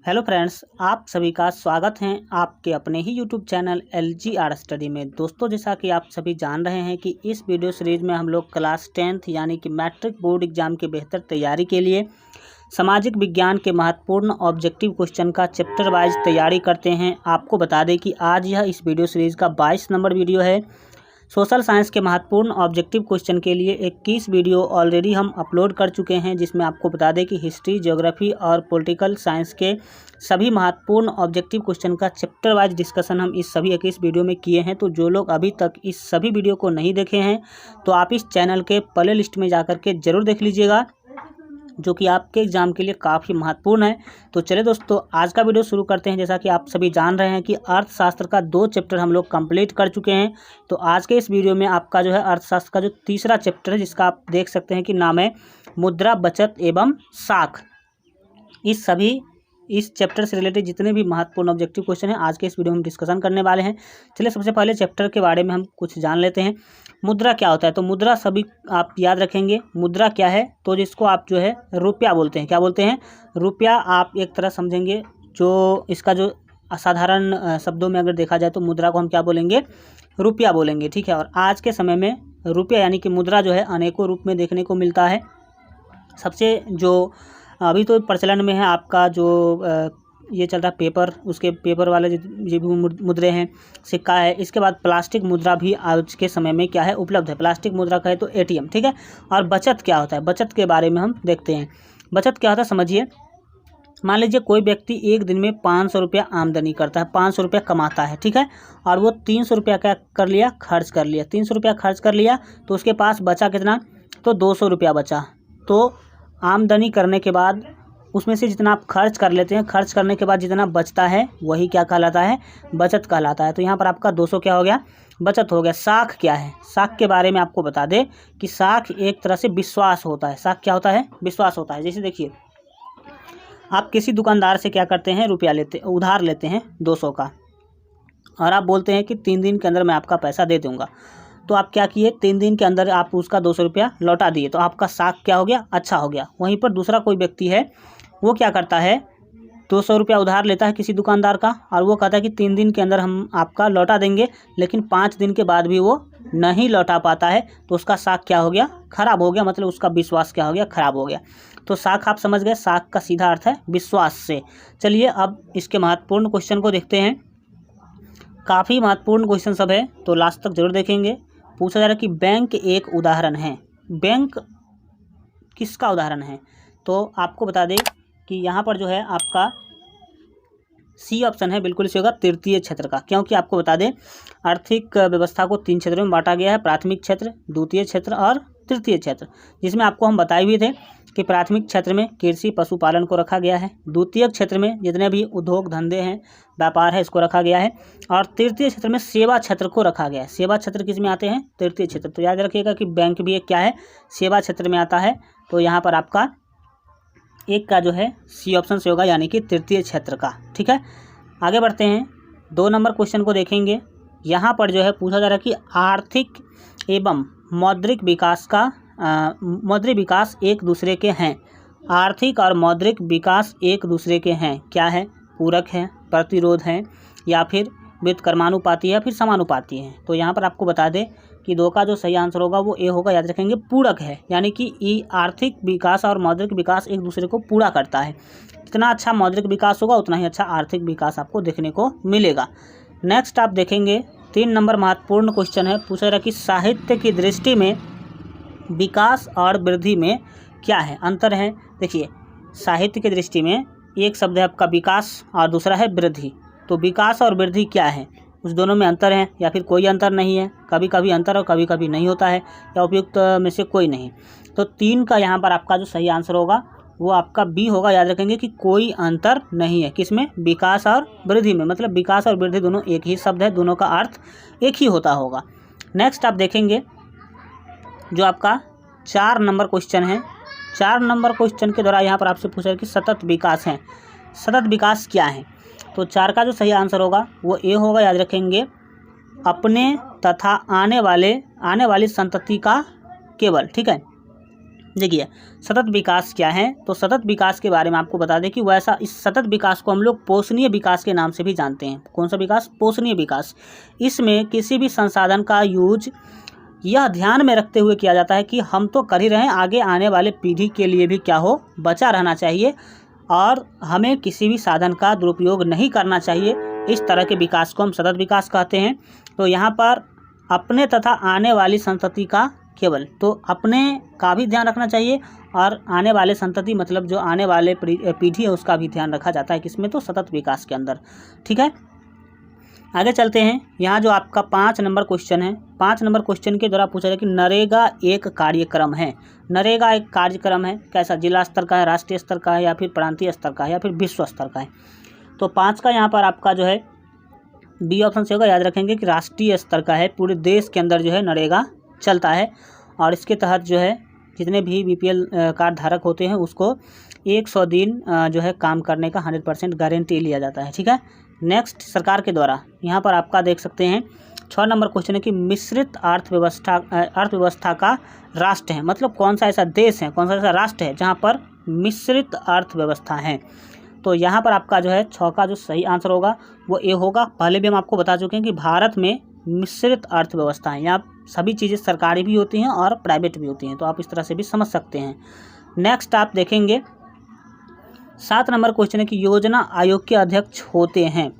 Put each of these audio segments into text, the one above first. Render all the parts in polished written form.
Hello friends, आप सभी का स्वागत है आपके अपने ही यूट्यूब चैनल LGR स्टडी में। दोस्तों, जैसा कि आप सभी जान रहे हैं कि इस वीडियो सीरीज में हम लोग क्लास 10th यानी कि मैट्रिक बोर्ड एग्जाम की बेहतर तैयारी के लिए सामाजिक विज्ञान के महत्वपूर्ण ऑब्जेक्टिव क्वेश्चन का चैप्टर वाइज तैयारी करते हैं। आपको बता दें कि आज यह इस वीडियो सीरीज़ का 22 नंबर वीडियो है। सोशल साइंस के महत्वपूर्ण ऑब्जेक्टिव क्वेश्चन के लिए 21 वीडियो ऑलरेडी हम अपलोड कर चुके हैं, जिसमें आपको बता दें कि हिस्ट्री, ज्योग्राफी और पॉलिटिकल साइंस के सभी महत्वपूर्ण ऑब्जेक्टिव क्वेश्चन का चैप्टर वाइज डिस्कशन हम इस सभी 21 वीडियो में किए हैं। तो जो लोग अभी तक इस सभी वीडियो को नहीं देखे हैं तो आप इस चैनल के प्ले लिस्ट में जाकर के जरूर देख लीजिएगा, जो कि आपके एग्ज़ाम के लिए काफ़ी महत्वपूर्ण है। तो चलिए दोस्तों, आज का वीडियो शुरू करते हैं। जैसा कि आप सभी जान रहे हैं कि अर्थशास्त्र का 2 चैप्टर हम लोग कंप्लीट कर चुके हैं। तो आज के इस वीडियो में आपका जो है अर्थशास्त्र का जो तीसरा चैप्टर है, जिसका आप देख सकते हैं कि नाम है मुद्रा, बचत एवं साख। इस चैप्टर से रिलेटेड जितने भी महत्वपूर्ण ऑब्जेक्टिव क्वेश्चन हैं आज के इस वीडियो में हम डिस्कशन करने वाले हैं। चलिए सबसे पहले चैप्टर के बारे में हम कुछ जान लेते हैं। मुद्रा क्या होता है? तो मुद्रा सभी आप याद रखेंगे। मुद्रा क्या है? तो जिसको आप जो है रुपया बोलते हैं। क्या बोलते हैं? रुपया आप एक तरह समझेंगे। जो इसका जो असाधारण शब्दों में अगर देखा जाए तो मुद्रा को हम क्या बोलेंगे? रुपया बोलेंगे, ठीक है। और आज के समय में रुपया यानी कि मुद्रा जो है अनेकों रूप में देखने को मिलता है। सबसे जो अभी तो प्रचलन में है आपका जो ये चल रहा है पेपर, उसके पेपर वाले जो भी मुद्रे हैं, सिक्का है। इसके बाद प्लास्टिक मुद्रा भी आज के समय में क्या है? उपलब्ध है। प्लास्टिक मुद्रा कहे तो ATM, ठीक है। और बचत क्या होता है? बचत के बारे में हम देखते हैं। बचत क्या होता है समझिए। मान लीजिए कोई व्यक्ति एक दिन में 500 रुपया आमदनी करता है, 500 रुपया कमाता है, ठीक है। और वो 300 रुपया क्या कर लिया? खर्च कर लिया। 300 रुपया खर्च कर लिया तो उसके पास बचा कितना? तो 200 रुपया बचा। तो आमदनी करने के बाद उसमें से जितना आप खर्च कर लेते हैं, खर्च करने के बाद जितना बचता है वही क्या कहलाता है? बचत कहलाता है। तो यहाँ पर आपका 200 क्या हो गया? बचत हो गया। साख क्या है? साख के बारे में आपको बता दें कि साख एक तरह से विश्वास होता है। साख क्या होता है? विश्वास होता है। जैसे देखिए, आप किसी दुकानदार से क्या करते हैं? रुपया लेते, उधार लेते हैं 200 का, और आप बोलते हैं कि 3 दिन के अंदर मैं आपका पैसा दे दूँगा। तो आप क्या किए? 3 दिन के अंदर आप उसका 200 रुपया लौटा दिए, तो आपका साख क्या हो गया? अच्छा हो गया। वहीं पर दूसरा कोई व्यक्ति है, वो क्या करता है? 200 रुपया उधार लेता है किसी दुकानदार का, और वो कहता है कि 3 दिन के अंदर हम आपका लौटा देंगे, लेकिन 5 दिन के बाद भी वो नहीं लौटा पाता है, तो उसका साख क्या हो गया? खराब हो गया। मतलब उसका विश्वास क्या हो गया? खराब हो गया। तो साख आप समझ गए, साख का सीधा अर्थ है विश्वास से। चलिए अब इसके महत्वपूर्ण क्वेश्चन को देखते हैं। काफ़ी महत्वपूर्ण क्वेश्चन सब है, तो लास्ट तक जरूर देखेंगे। पूछा जा रहा है कि बैंक एक उदाहरण है। बैंक किसका उदाहरण है? तो आपको बता दें कि यहाँ पर जो है आपका सी ऑप्शन है, बिल्कुल सही होगा, तृतीय क्षेत्र का। क्योंकि आपको बता दें आर्थिक व्यवस्था को 3 क्षेत्रों में बांटा गया है: प्राथमिक क्षेत्र, द्वितीय क्षेत्र और तृतीय क्षेत्र। जिसमें आपको हम बताए हुए थे कि प्राथमिक क्षेत्र में कृषि पशुपालन को रखा गया है, द्वितीय क्षेत्र में जितने भी उद्योग धंधे हैं, व्यापार है, इसको रखा गया है, और तृतीय क्षेत्र में सेवा क्षेत्र को रखा गया है। सेवा क्षेत्र किस में आते हैं? तृतीय क्षेत्र। तो याद रखिएगा कि बैंक भी एक क्या है? सेवा क्षेत्र में आता है। तो यहाँ पर आपका एक का जो है सी ऑप्शन से होगा, यानी कि तृतीय क्षेत्र का, ठीक है। आगे बढ़ते हैं, 2 नंबर क्वेश्चन को देखेंगे। यहाँ पर जो है पूछा जा रहा है कि आर्थिक एवं मौद्रिक विकास एक दूसरे के हैं। आर्थिक और मौद्रिक विकास एक दूसरे के हैं। क्या है? पूरक है, प्रतिरोध है, या फिर व्युत्क्रमानुपाती है, या फिर समानुपाती है। तो यहाँ पर आपको बता दें कि 2 का जो सही आंसर होगा वो ए होगा। याद रखेंगे, पूरक है, यानी कि आर्थिक विकास और मौद्रिक विकास एक दूसरे को पूरा करता है। जितना अच्छा मौद्रिक विकास होगा उतना ही अच्छा आर्थिक विकास आपको देखने को मिलेगा। नेक्स्ट आप देखेंगे, 3 नंबर महत्वपूर्ण क्वेश्चन है। पूछा रहा कि साहित्य की दृष्टि में विकास और वृद्धि में क्या है? अंतर है। देखिए, साहित्य की दृष्टि में एक शब्द है आपका विकास और दूसरा है वृद्धि। तो विकास और वृद्धि क्या है? उस दोनों में अंतर है या फिर कोई अंतर नहीं है? कभी कभी अंतर और कभी कभी नहीं होता है, या उपयुक्त में से कोई नहीं। तो 3 का यहाँ पर आपका जो सही आंसर होगा वो आपका बी होगा। याद रखेंगे कि कोई अंतर नहीं है। किसमें? विकास और वृद्धि में। मतलब विकास और वृद्धि दोनों एक ही शब्द है, दोनों का अर्थ एक ही होता होगा। नेक्स्ट आप देखेंगे जो आपका 4 नंबर क्वेश्चन है। 4 नंबर क्वेश्चन के द्वारा यहाँ पर आपसे पूछा है कि सतत विकास है। सतत विकास क्या है? तो 4 का जो सही आंसर होगा वो ए होगा। याद रखेंगे, अपने तथा आने वाली संतति का केवल, ठीक है। देखिए सतत विकास क्या है, तो सतत विकास के बारे में आपको बता दें कि वैसा इस सतत विकास को हम लोग पोषणीय विकास के नाम से भी जानते हैं। कौन सा विकास? पोषणीय विकास। इसमें किसी भी संसाधन का यूज यह ध्यान में रखते हुए किया जाता है कि हम तो कर ही रहे हैं, आगे आने वाले पीढ़ी के लिए भी क्या हो, बचा रहना चाहिए और हमें किसी भी साधन का दुरुपयोग नहीं करना चाहिए। इस तरह के विकास को हम सतत विकास कहते हैं। तो यहाँ पर अपने तथा आने वाली संतति का केवल, तो अपने का भी ध्यान रखना चाहिए और आने वाले संतति मतलब जो आने वाले पीढ़ी है उसका भी ध्यान रखा जाता है किसमें, तो सतत विकास के अंदर। ठीक है, आगे चलते हैं। यहाँ जो आपका 5 नंबर क्वेश्चन है, 5 नंबर क्वेश्चन के द्वारा पूछा जाए कि नरेगा एक कार्यक्रम है। नरेगा एक कार्यक्रम है, कैसा? जिला स्तर का है, राष्ट्रीय स्तर का है, या फिर प्रांतीय स्तर का है, या फिर विश्व स्तर का है। तो 5 का यहाँ पर आपका जो है बी ऑप्शन से होगा। याद रखेंगे कि राष्ट्रीय स्तर का है, पूरे देश के अंदर जो है नरेगा चलता है और इसके तहत जो है जितने भी BPL कार्ड धारक होते हैं उसको 100 दिन जो है काम करने का 100% गारंटी लिया जाता है। ठीक है, नेक्स्ट सरकार के द्वारा यहाँ पर आपका देख सकते हैं 6 नंबर क्वेश्चन है कि मिश्रित अर्थव्यवस्था का राष्ट्र है, मतलब कौन सा ऐसा देश है, कौन सा ऐसा राष्ट्र है जहाँ पर मिश्रित अर्थव्यवस्था है। तो यहाँ पर आपका जो है 6 का जो सही आंसर होगा वो ए होगा। पहले भी हम आपको बता चुके हैं कि भारत में मिश्रित अर्थव्यवस्था है, यहाँ सभी चीज़ें सरकारी भी होती हैं और प्राइवेट भी होती हैं, तो आप इस तरह से भी समझ सकते हैं। नेक्स्ट आप देखेंगे 7 नंबर क्वेश्चन है कि योजना आयोग के अध्यक्ष होते हैं।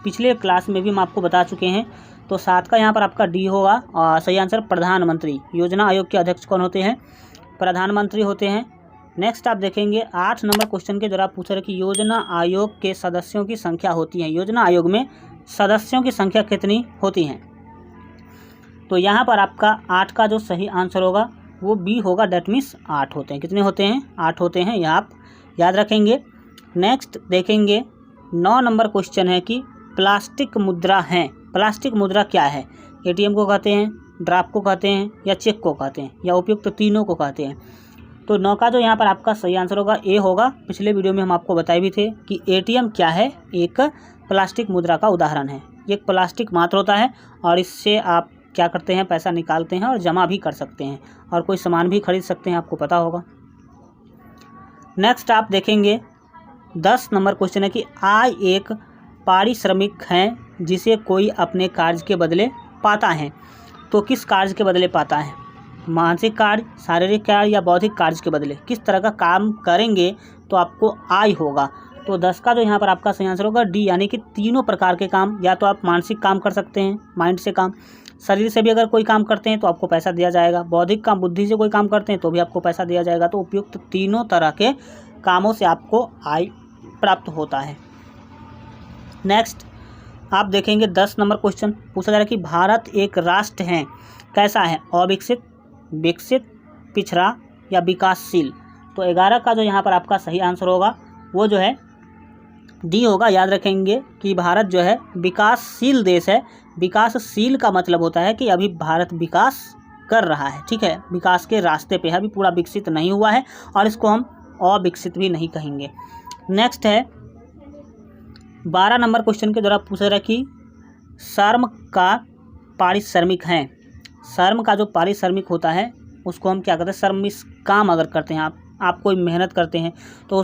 पिछले क्लास में भी हम आपको बता चुके हैं, तो 7 का यहाँ पर आपका डी होगा और सही आंसर प्रधानमंत्री। योजना आयोग के अध्यक्ष कौन होते हैं? प्रधानमंत्री होते हैं। नेक्स्ट आप देखेंगे 8 नंबर क्वेश्चन के द्वारा पूछा है कि योजना आयोग के सदस्यों की संख्या होती है, योजना आयोग में सदस्यों की संख्या कितनी होती है? तो यहाँ पर आपका 8 का जो सही आंसर होगा वो बी होगा, डेट मीन्स 8 होते हैं। कितने होते हैं? 8 होते हैं, यह आप याद रखेंगे। नेक्स्ट देखेंगे 9 नंबर क्वेश्चन है कि प्लास्टिक मुद्रा है। प्लास्टिक मुद्रा क्या है? ATM को कहते हैं, ड्राफ्ट को कहते हैं, या चेक को कहते हैं, या उपयुक्त तीनों को कहते हैं। तो 9 का जो यहाँ पर आपका सही आंसर होगा ए होगा। पिछले वीडियो में हम आपको बताए भी थे कि ATM क्या है, एक प्लास्टिक मुद्रा का उदाहरण है। ये एक प्लास्टिक मात्र होता है और इससे आप क्या करते हैं, पैसा निकालते हैं और जमा भी कर सकते हैं और कोई सामान भी खरीद सकते हैं, आपको पता होगा। नेक्स्ट आप देखेंगे 10 नंबर क्वेश्चन है कि आय एक पारिश्रमिक है जिसे कोई अपने कार्य के बदले पाता है। तो किस कार्य के बदले पाता है? मानसिक कार्य, शारीरिक कार्य, या बौद्धिक कार्य के बदले किस तरह का काम करेंगे तो आपको आय होगा। तो 10 का जो यहाँ पर आपका सही आंसर होगा डी, यानी कि तीनों प्रकार के काम। या तो आप मानसिक काम कर सकते हैं, माइंड से काम, शरीर से भी अगर कोई काम करते हैं तो आपको पैसा दिया जाएगा, बौद्धिक काम बुद्धि से कोई काम करते हैं तो भी आपको पैसा दिया जाएगा। तो उपयुक्त तीनों तरह के कामों से आपको आय प्राप्त होता है। नेक्स्ट आप देखेंगे 10 नंबर क्वेश्चन पूछा जा रहा है कि भारत एक राष्ट्र है, कैसा है? अविकसित, विकसित, पिछड़ा, या विकासशील। तो 11 का जो यहाँ पर आपका सही आंसर होगा वो जो है डी होगा। याद रखेंगे कि भारत जो है विकासशील देश है। विकासशील का मतलब होता है कि अभी भारत विकास कर रहा है। ठीक है, विकास के रास्ते पे है, अभी पूरा विकसित नहीं हुआ है और इसको हम अविकसित भी नहीं कहेंगे। नेक्स्ट है 12 नंबर क्वेश्चन के द्वारा पूछा रहा कि श्रम का पारिश्रमिक है। श्रम का जो पारिश्रमिक होता है उसको हम क्या कहते हैं? श्रमिक काम अगर करते हैं आप कोई मेहनत करते हैं तो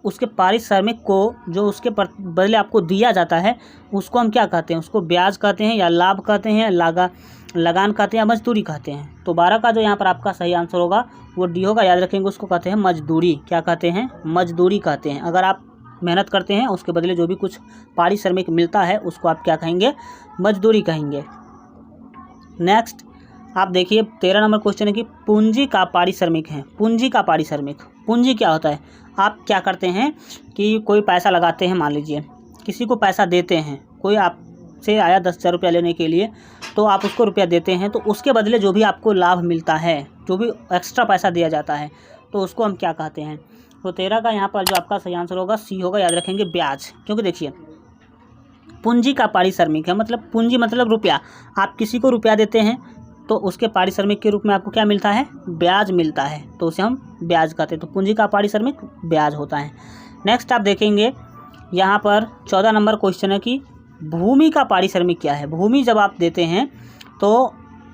उसके पारिश्रमिक को जो उसके बदले आपको दिया जाता है उसको हम क्या कहते हैं? उसको ब्याज कहते हैं, या लाभ कहते हैं, लगान कहते हैं, या मजदूरी कहते हैं। तो 12 का जो यहाँ पर आपका सही आंसर होगा वो डी होगा। याद रखेंगे उसको कहते हैं मजदूरी। क्या कहते हैं? मजदूरी कहते हैं। अगर आप मेहनत करते हैं उसके बदले जो भी कुछ पारिश्रमिक मिलता है उसको आप क्या कहेंगे? मजदूरी कहेंगे। नेक्स्ट आप देखिए 13 नंबर क्वेश्चन है कि पूंजी का पारिश्रमिक है। पूंजी का पारिश्रमिक, पूंजी क्या होता है? आप क्या करते हैं कि कोई पैसा लगाते हैं, मान लीजिए किसी को पैसा देते हैं, कोई आपसे आया 10,000 रुपया लेने के लिए, तो आप उसको रुपया देते हैं, तो उसके बदले जो भी आपको लाभ मिलता है, जो भी एक्स्ट्रा पैसा दिया जाता है, तो उसको हम क्या कहते हैं? तो 13 का यहाँ पर जो आपका सही आंसर होगा सी होगा। याद रखेंगे ब्याज, क्योंकि देखिए पूंजी का पारिश्रमिक है, मतलब पूंजी मतलब रुपया। आप किसी को रुपया देते हैं तो उसके पारिश्रमिक के रूप में आपको क्या मिलता है? ब्याज मिलता है, तो उसे हम ब्याज कहते हैं। तो पूंजी का पारिश्रमिक ब्याज होता है। नेक्स्ट आप देखेंगे यहाँ पर 14 नंबर क्वेश्चन है कि भूमि का पारिश्रमिक क्या है? भूमि जब आप देते हैं तो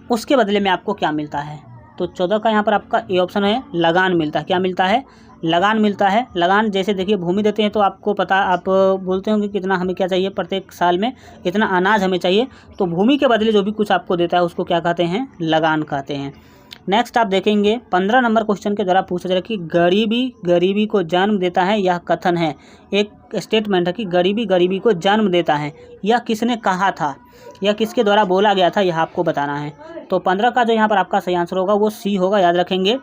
उसके बदले में आपको क्या मिलता है? तो तो 14 का यहाँ पर आपका ए ऑप्शन है, लगान मिलता है। क्या मिलता है? लगान मिलता है। लगान जैसे देखिए भूमि देते हैं तो आपको पता, आप बोलते होंगे कितना हमें क्या चाहिए प्रत्येक साल में, इतना अनाज हमें चाहिए, तो भूमि के बदले जो भी कुछ आपको देता है उसको क्या कहते हैं? लगान कहते हैं। नेक्स्ट आप देखेंगे 15 नंबर क्वेश्चन के द्वारा पूछा जा रहा है कि गरीबी को जन्म देता है, यह कथन है। एक स्टेटमेंट है कि गरीबी को जन्म देता है, यह किसने कहा था, यह किसके द्वारा बोला गया था, यह आपको बताना है। तो 15 का जो यहाँ पर आपका सही आंसर होगा वो सी होगा, याद रखेंगे,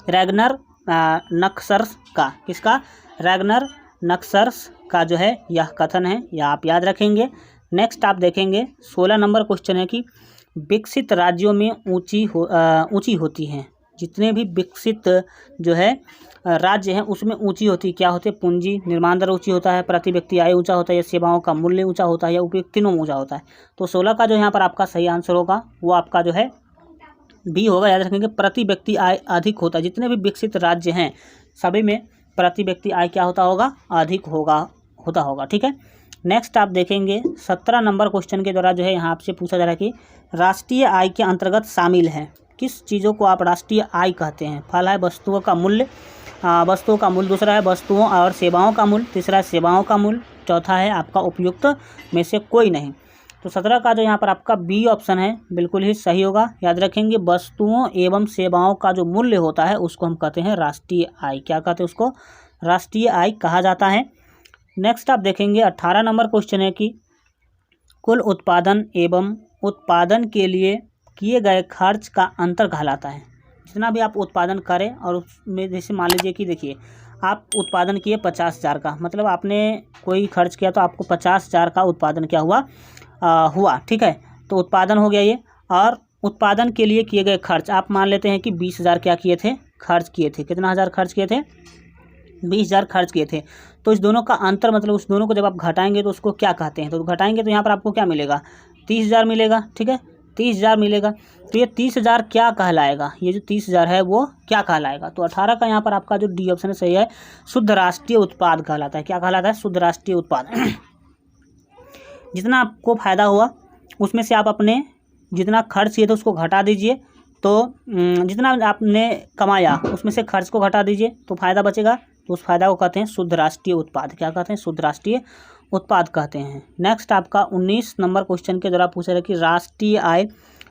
रैगनर नक्सर्स का। किसका? रैगनर नक्सर्स का जो है यह कथन है, यह आप याद रखेंगे। नेक्स्ट आप देखेंगे 16 नंबर क्वेश्चन है कि विकसित राज्यों में ऊंची होती हैं। जितने भी विकसित जो है राज्य हैं उसमें ऊंची होती क्या होती है? पूंजी निर्माण दर ऊंची होता है, प्रति व्यक्ति आय ऊंचा होता है, या सेवाओं का मूल्य ऊंचा होता है, या उपयोग तीनों ऊंचा होता है। तो 16 का जो यहाँ पर आपका सही आंसर होगा वो आपका जो है बी होगा, याद रखेंगे, प्रति व्यक्ति आय अधिक होता है। जितने भी विकसित राज्य हैं सभी में प्रति व्यक्ति आय क्या होगा? अधिक होगा। ठीक है। नेक्स्ट आप देखेंगे 17 नंबर क्वेश्चन के द्वारा जो है यहाँ आपसे पूछा जा रहा है कि राष्ट्रीय आय के अंतर्गत शामिल है। किस चीज़ों को आप राष्ट्रीय आय कहते हैं? पहला है वस्तुओं का मूल्य, दूसरा है वस्तुओं और सेवाओं का मूल्य, तीसरा है सेवाओं का मूल्य, चौथा है आपका उपयुक्त में से कोई नहीं। तो 17 का जो यहाँ पर आपका बी ऑप्शन है बिल्कुल ही सही होगा, याद रखेंगे। वस्तुओं एवं सेवाओं का जो मूल्य होता है उसको हम कहते हैं राष्ट्रीय आय। क्या कहते हैं उसको? राष्ट्रीय आय कहा जाता है। नेक्स्ट आप देखेंगे 18 नंबर क्वेश्चन है कि कुल उत्पादन एवं उत्पादन के लिए किए गए खर्च का अंतर कहलाता है। जितना भी आप उत्पादन करें और उसमें जैसे मान लीजिए कि देखिए आप उत्पादन किए 50,000 का, मतलब आपने कोई खर्च किया तो आपको 50,000 का उत्पादन क्या हुआ। ठीक है, तो उत्पादन हो गया ये। और उत्पादन के लिए किए गए खर्च आप मान लेते हैं कि 20,000 क्या किए थे? खर्च किए थे। कितना हज़ार खर्च किए थे? 20,000 खर्च किए थे। तो इस दोनों का अंतर, मतलब उस दोनों को जब आप घटाएंगे तो उसको क्या कहते हैं? तो घटाएंगे तो यहाँ पर आपको क्या मिलेगा? 30,000 मिलेगा। ठीक है, 30,000 मिलेगा। तो ये 30,000 क्या कहलाएगा? ये जो 30,000 है वो क्या कहलाएगा? तो 18 का यहाँ पर आपका जो डी ऑप्शन है सही है, शुद्ध राष्ट्रीय उत्पाद कहलाता है। क्या कहलाता है? शुद्ध राष्ट्रीय उत्पाद। जितना आपको फ़ायदा हुआ उसमें से आप अपने जितना खर्च किए थे उसको घटा दीजिए, तो जितना आपने कमाया उसमें से खर्च को घटा दीजिए तो फ़ायदा बचेगा, तो उस फायदा को कहते हैं शुद्ध राष्ट्रीय उत्पाद। क्या कहते हैं? शुद्ध राष्ट्रीय उत्पाद कहते हैं। नेक्स्ट आपका 19 नंबर क्वेश्चन के द्वारा पूछा है कि राष्ट्रीय आय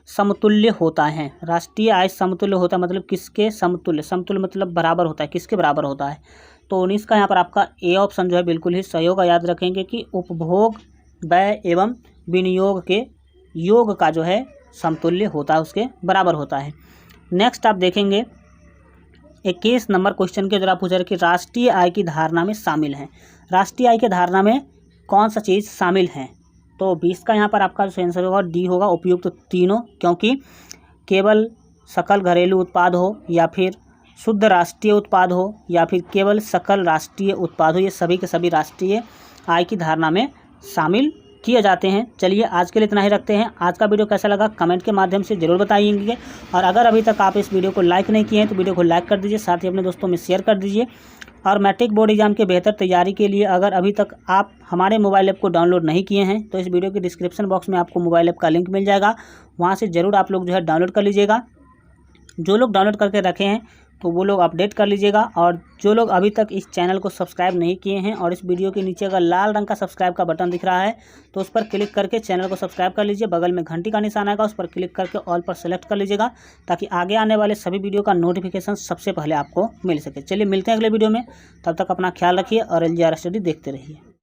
समतुल्य होता है। राष्ट्रीय आय समतुल्य होता है मतलब किसके समतुल्य? समतुल्य मतलब बराबर होता है, किसके बराबर होता है? तो 19 का यहाँ पर आपका ए ऑप्शन जो है बिल्कुल ही सही होगा। याद रखेंगे कि उपभोग, व्यय एवं विनियोग के योग का जो है समतुल्य होता है, उसके बराबर होता है। नेक्स्ट आप देखेंगे 21 नंबर क्वेश्चन के द्वारा पूछा है कि राष्ट्रीय आय की धारणा में शामिल है। राष्ट्रीय आय की धारणा में कौन सा चीज़ शामिल है? तो 20 का यहाँ पर आपका जो आंसर होगा डी होगा, उपयुक्त तीनों, क्योंकि केवल सकल घरेलू उत्पाद हो या फिर शुद्ध राष्ट्रीय उत्पाद हो या फिर केवल सकल राष्ट्रीय उत्पाद हो, ये सभी के सभी राष्ट्रीय आय की धारणा में शामिल किए जाते हैं। चलिए आज के लिए इतना ही रखते हैं। आज का वीडियो कैसा लगा कमेंट के माध्यम से ज़रूर बताइएंगे, और अगर अभी तक आप इस वीडियो को लाइक नहीं किए हैं तो वीडियो को लाइक कर दीजिए, साथ ही अपने दोस्तों में शेयर कर दीजिए। और मैट्रिक बोर्ड एग्जाम के बेहतर तैयारी के लिए अगर अभी तक आप हमारे मोबाइल ऐप को डाउनलोड नहीं किए हैं तो इस वीडियो के डिस्क्रिप्शन बॉक्स में आपको मोबाइल ऐप का लिंक मिल जाएगा, वहाँ से ज़रूर आप लोग जो है डाउनलोड कर लीजिएगा। जो लोग डाउनलोड करके रखे हैं तो वो लोग अपडेट कर लीजिएगा, और जो लोग अभी तक इस चैनल को सब्सक्राइब नहीं किए हैं और इस वीडियो के नीचे अगर लाल रंग का सब्सक्राइब का बटन दिख रहा है तो उस पर क्लिक करके चैनल को सब्सक्राइब कर लीजिए। बगल में घंटी का निशान आएगा, उस पर क्लिक करके ऑल पर सेलेक्ट कर लीजिएगा, ताकि आगे आने वाले सभी वीडियो का नोटिफिकेशन सबसे पहले आपको मिल सके। चलिए मिलते हैं अगले वीडियो में, तब तक अपना ख्याल रखिए और LGR स्टडी देखते रहिए।